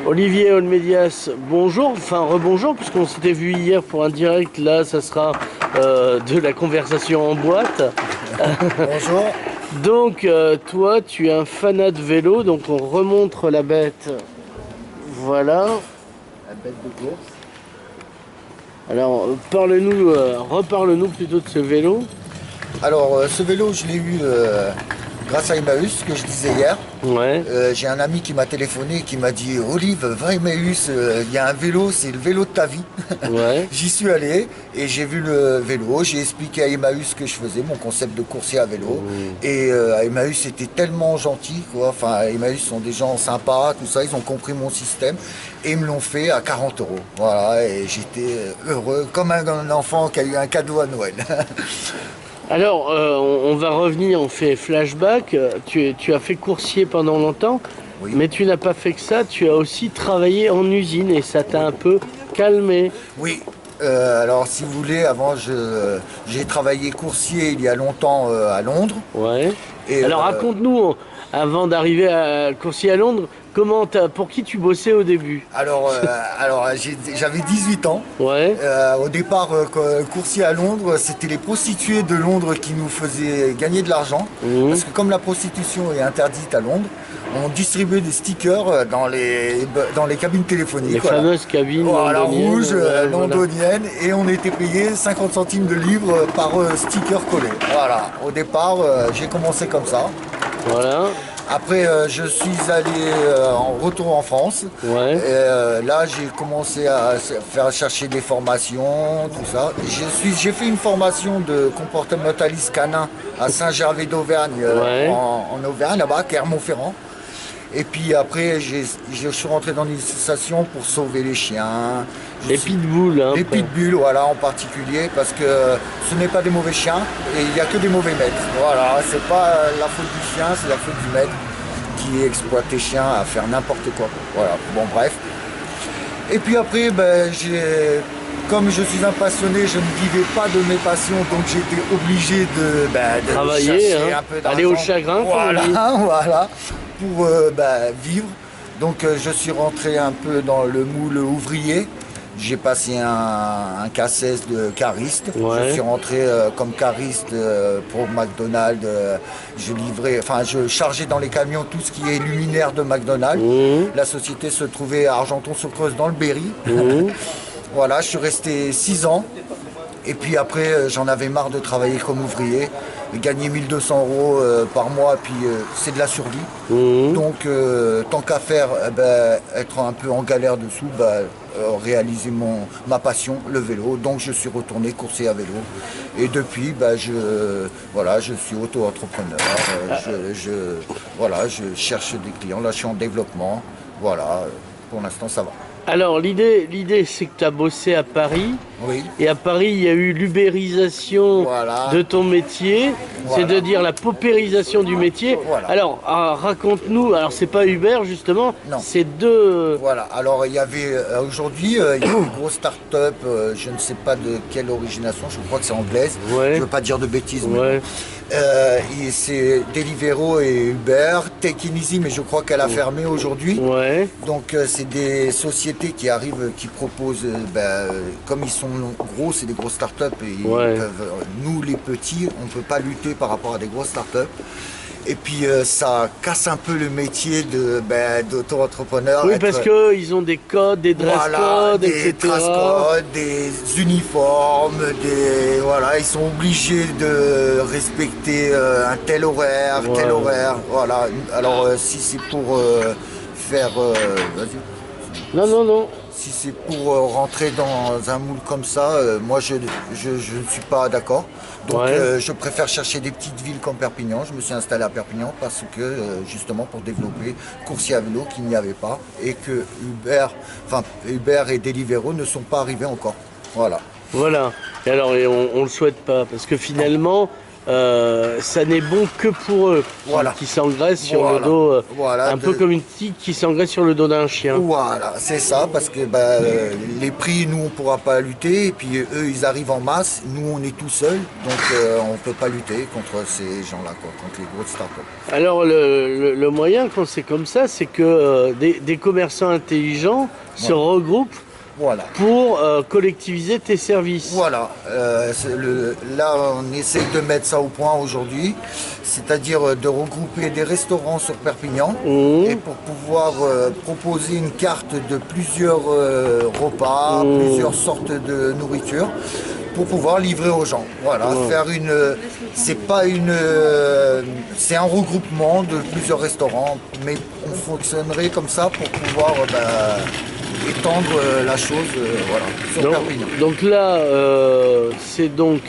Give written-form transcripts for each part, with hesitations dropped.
Olivier Olmedias, bonjour, enfin rebonjour, puisqu'on s'était vu hier pour un direct, là ça sera de la conversation en boîte. Bonjour. Donc toi tu es un fanat de vélo, donc on remontre la bête, voilà. La bête de course. Alors parle-nous, reparle-nous plutôt de ce vélo. Alors, ce vélo, je l'ai eu grâce à Emmaüs, que je disais hier. Ouais, J'ai un ami qui m'a téléphoné et qui m'a dit Olive, va à Emmaüs, il y a un vélo, c'est le vélo de ta vie. ouais. J'y suis allé et j'ai vu le vélo, j'ai expliqué à Emmaüs ce que je faisais, mon concept de coursier à vélo. Et Emmaüs était tellement gentil, quoi. Enfin, Emmaüs sont des gens sympas, tout ça, ils ont compris mon système et ils me l'ont fait à 40 euros. Voilà, et j'étais heureux, comme un enfant qui a eu un cadeau à Noël. Alors on va revenir, on fait flashback, tu as fait coursier pendant longtemps, Oui. mais tu n'as pas fait que ça, tu as aussi travaillé en usine et ça t'a un peu calmé. Oui, alors si vous voulez, avant j'ai travaillé coursier il y a longtemps à Londres. Ouais. Et Alors raconte-nous, avant d'arriver à Coursier à Londres, pour qui tu bossais au début? j'avais 18 ans. Ouais. Au départ, coursier à Londres, c'était les prostituées de Londres qui nous faisaient gagner de l'argent. Mhm. Parce que comme la prostitution est interdite à Londres, on distribuait des stickers dans les cabines téléphoniques. Les Voilà. fameuses cabines Voilà, londoniennes, rouge, ouais, voilà. londonienne, et on était payé 50 centimes de livre par sticker collé. Voilà, au départ, j'ai commencé comme ça. Voilà. Après, je suis allé en retour en France. Ouais. Et, là, j'ai commencé à faire chercher des formations, tout ça. J'ai fait une formation de comportementaliste canin à Saint-Gervais d'Auvergne, Ouais. en Auvergne, là-bas, Clermont-Ferrand. Et puis après, je suis rentré dans une association pour sauver les chiens. Les pitbulls, hein. Les pitbulls, voilà, en particulier, parce que ce n'est pas des mauvais chiens et il n'y a que des mauvais maîtres. Voilà, c'est pas la faute du chien, c'est la faute du maître qui exploite les chiens à faire n'importe quoi. Voilà, bon, bref. Et puis après, comme je suis un passionné, je ne vivais pas de mes passions, donc j'étais obligé de Travailler, chercher hein. un peu d'argent. Aller au chagrin, Voilà, comme on dit. voilà, pour vivre. Donc je suis rentré un peu dans le moule ouvrier. J'ai passé un CACES de cariste. Ouais. Je suis rentré comme cariste pour McDonald's. Je chargeais dans les camions tout ce qui est luminaire de McDonald's. Mhm. La société se trouvait à Argenton-sur-Creuse dans le Berry. Mhm. Voilà, je suis resté 6 ans. Et puis après, j'en avais marre de travailler comme ouvrier. Gagner 1200 euros par mois, puis c'est de la survie. Mhm. Donc, tant qu'à faire, être un peu en galère dessous, réaliser ma passion, le vélo. Donc, je suis retourné courser à vélo. Et depuis, je suis auto-entrepreneur. Je cherche des clients. Là, je suis en développement. Voilà, pour l'instant, ça va. Alors l'idée c'est que tu as bossé à Paris. Oui. Et à Paris, il y a eu l'ubérisation Voilà. de ton métier, Voilà. c'est-à-dire la paupérisation du métier. Voilà. Alors, raconte-nous, alors c'est pas Uber justement, Non. c'est deux... Voilà, alors il y avait aujourd'hui, il y a une grosse start-up, je ne sais pas de quelle origination, je crois que c'est anglaise, Ouais. je veux pas dire de bêtises, Ouais. c'est Deliveroo et Uber, Take It Easy, mais je crois qu'elle a fermé aujourd'hui. Ouais. Donc c'est des sociétés qui arrivent, qui proposent, comme ils sont gros, c'est des grosses start-up et Ouais. nous les petits, on ne peut pas lutter par rapport à des grosses start-up. Et puis ça casse un peu le métier d'auto-entrepreneur. Oui, parce qu'ils ont des codes, des dress codes, des etc. dress codes, des uniformes, voilà, ils sont obligés de respecter un tel horaire, Ouais. tel horaire. Voilà. Alors si c'est pour faire, vas-y. Non. Si c'est pour rentrer dans un moule comme ça, moi je ne suis pas d'accord. Donc Ouais. je préfère chercher des petites villes comme Perpignan. Je me suis installé à Perpignan parce que justement pour développer coursier à vélo qu'il n'y avait pas et que Uber et Deliveroo ne sont pas arrivés encore. Voilà. Voilà. Et alors, on le souhaite pas, parce que finalement, ça n'est bon que pour eux, Voilà. qui s'engraissent sur Voilà. le dos, Voilà, un peu comme une tique qui s'engraisse sur le dos d'un chien. Voilà, c'est ça, parce que les prix, nous, on ne pourra pas lutter, et puis eux, ils arrivent en masse, nous, on est tout seuls, donc on ne peut pas lutter contre ces gens-là, quoi, contre les grosses startups. Alors le moyen quand c'est comme ça, c'est que des commerçants intelligents se regroupent Voilà. pour collectiviser tes services. Voilà, là on essaye de mettre ça au point aujourd'hui, c'est-à-dire de regrouper des restaurants sur Perpignan et pour pouvoir proposer une carte de plusieurs repas, plusieurs sortes de nourriture pour pouvoir livrer aux gens. Voilà, faire c'est pas c'est un regroupement de plusieurs restaurants, mais on fonctionnerait comme ça pour pouvoir étendre la chose voilà, sur Perpignan. Donc là, c'est donc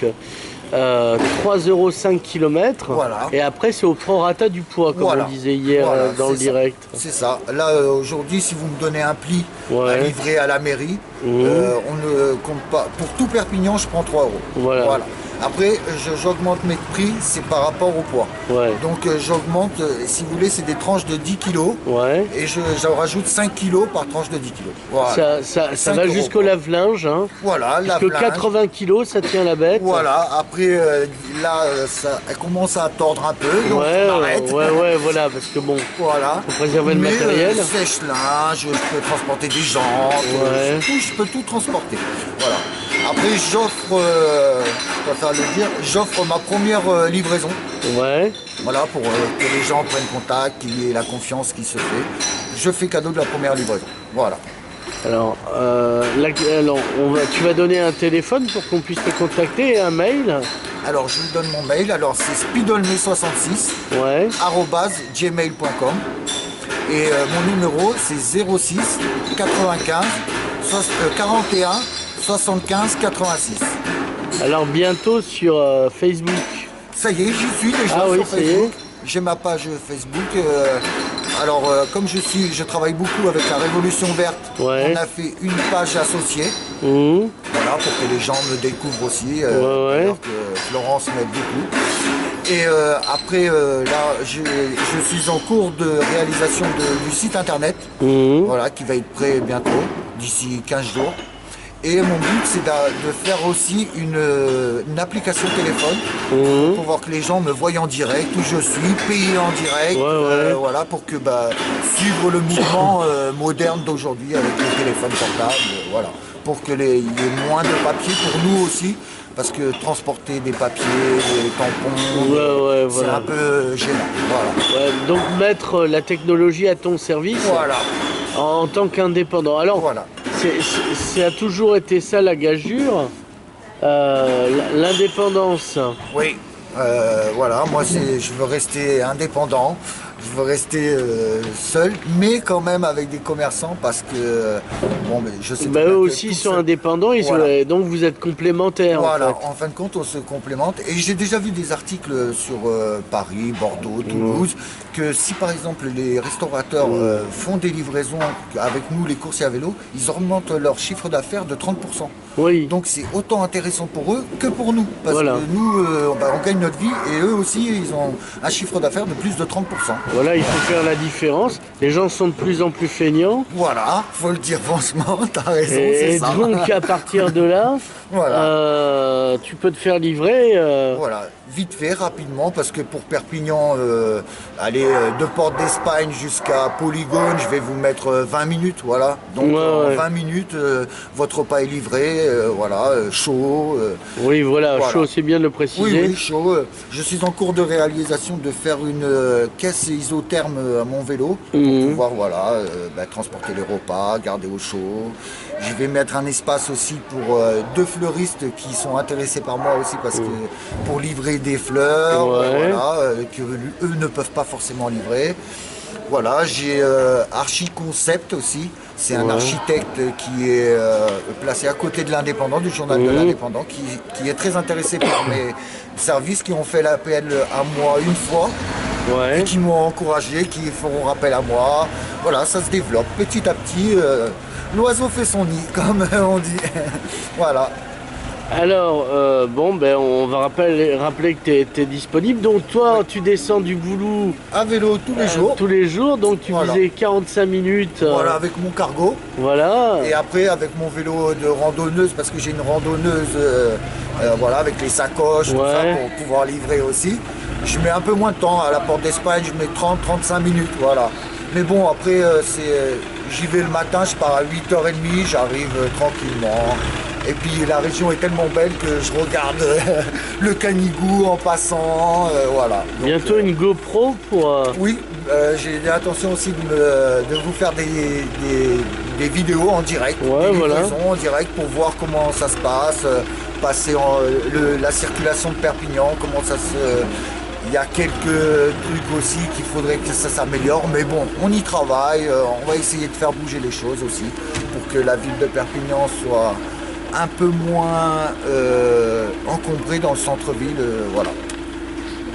3,05 km. Voilà. Et après, c'est au prorata du poids, comme Voilà. on disait hier Voilà, dans le c'est ça. direct. C'est ça. Là, aujourd'hui, si vous me donnez un pli à livrer à la mairie, on ne compte pas. Pour tout Perpignan, je prends 3 euros. Voilà. Après, j'augmente mes prix, c'est par rapport au poids. Ouais. Donc, j'augmente, si vous voulez, c'est des tranches de 10 kg. Ouais. Et j'en rajoute 5 kg par tranche de 10 kg. Voilà. Ça 5 va euros, jusqu'au quoi. lave-linge. Hein. Voilà, Parce que 80 kg, ça tient la bête. Voilà, après, là, elle commence à tordre un peu, donc on arrête. Ouais, voilà, parce que bon, Voilà. faut préserver le Mais, matériel. Sèche-linge, je peux transporter des gens, je peux tout transporter. Voilà. Après, j'offre, je préfère le dire, j'offre ma première livraison. Ouais. Voilà, pour que les gens prennent contact, qu'il y ait la confiance qui se fait. Je fais cadeau de la première livraison. Voilà. Alors, tu vas donner un téléphone pour qu'on puisse te contacter et un mail. Alors, je vous donne mon mail. Alors, c'est speedolme66 Ouais. @gmail.com. Et mon numéro, c'est 06 95 41 75 86. Alors bientôt sur Facebook. Ça y est, j'y suis déjà Ah sur oui, ça y est. Facebook. J'ai ma page Facebook. Alors, comme je travaille beaucoup avec la Révolution Verte, Ouais. on a fait une page associée. Mmh. Voilà, pour que les gens me découvrent aussi. Ouais. Alors que Florence m'aide beaucoup. Et après, là, je suis en cours de réalisation du site internet. Mmh. Voilà, qui va être prêt bientôt, d'ici 15 jours. Et mon but, c'est de faire aussi une application téléphone pour voir que les gens me voient en direct, où je suis, payé en direct, voilà, pour que suivre le mouvement moderne d'aujourd'hui avec les téléphones portables, voilà, pour que il y ait moins de papier pour nous aussi, parce que transporter des papiers, des tampons, c'est un peu gênant. Voilà. Ouais, donc mettre la technologie à ton service Voilà. en tant qu'indépendant. Alors, Voilà. ça a toujours été ça la gageure, l'indépendance. Oui, voilà, moi je veux rester indépendant, je veux rester seul, mais quand même avec des commerçants parce que, bon, mais je sais pas. Eux aussi ils sont indépendants, donc vous êtes complémentaires. Voilà, en fait. en fin de compte, on se complémente. Et j'ai déjà vu des articles sur Paris, Bordeaux, Toulouse, que si par exemple les restaurateurs font des livraisons avec nous, les coursiers à vélo, ils augmentent leur chiffre d'affaires de 30%. Oui. Donc c'est autant intéressant pour eux que pour nous. Parce que nous, on gagne notre vie et eux aussi, ils ont un chiffre d'affaires de plus de 30%. Voilà, il faut faire la différence. Les gens sont de plus en plus feignants. Voilà, faut le dire franchement, t'as raison, c'est ça. Et donc à partir de là, voilà. Tu peux te faire livrer. Voilà, vite fait, rapidement, parce que pour Perpignan, aller de Porte d'Espagne jusqu'à Polygone, je vais vous mettre 20 minutes, voilà. Donc en 20 minutes, votre repas est livré, voilà, chaud. Oui, voilà, chaud, c'est bien de le préciser. Oui, chaud. Je suis en cours de réalisation de faire une caisse isotherme à mon vélo pour pouvoir, voilà, transporter les repas, garder au chaud. Je vais mettre un espace aussi pour 2 fleuristes qui sont intéressés par moi aussi parce que pour livrer des fleurs, voilà, que eux ne peuvent pas forcément livrer. Voilà, j'ai Archi Concept aussi. C'est un architecte qui est placé à côté de l'Indépendant, du journal de l'Indépendant, qui est très intéressé par mes services, qui ont fait l'appel à moi une fois, et qui m'ont encouragé, qui feront appel à moi. Voilà, ça se développe petit à petit. L'oiseau fait son nid, comme on dit. Voilà. Alors, bon, ben, on va rappeler que tu es disponible. Donc, toi, Oui. tu descends du Boulou À vélo tous les jours. tous les jours. Donc, tu Voilà. faisais 45 minutes. Voilà, avec mon cargo. Voilà. Et après, avec mon vélo de randonneuse, parce que j'ai une randonneuse, voilà, avec les sacoches, tout ça, Ouais. pour pouvoir livrer aussi. Je mets un peu moins de temps. À la Porte d'Espagne, je mets 30-35 minutes, voilà. Mais bon, après, j'y vais le matin, je pars à 8h30, j'arrive tranquillement. Et puis la région est tellement belle que je regarde le Canigou en passant, voilà. Donc, Bientôt une GoPro pour. oui, j'ai l'intention aussi de vous faire des vidéos en direct, Ouais, des voilà. livraisons en direct pour voir comment ça se passe, passer la circulation de Perpignan, comment ça se... Il y a quelques trucs aussi qu'il faudrait que ça s'améliore, mais bon, on y travaille, on va essayer de faire bouger les choses aussi pour que la ville de Perpignan soit un peu moins encombrée dans le centre-ville, voilà.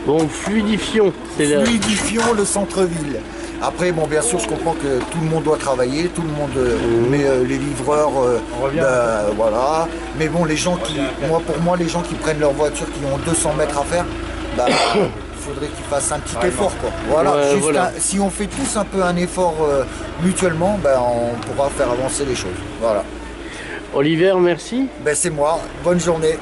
Bon, fluidifions. C'est la- Fluidifions le centre-ville. Après, bon, bien sûr, je comprends que tout le monde doit travailler, tout le monde, mais les livreurs, voilà. Mais bon, les gens qui, pour moi, les gens qui prennent leur voiture, qui ont 200 mètres à faire, bah, faudrait qu'ils fassent un petit effort, quoi. Voilà, Ouais, juste voilà. si on fait tous un peu un effort mutuellement, ben, on pourra faire avancer les choses. Voilà. Oliver, merci. Ben, c'est moi. Bonne journée.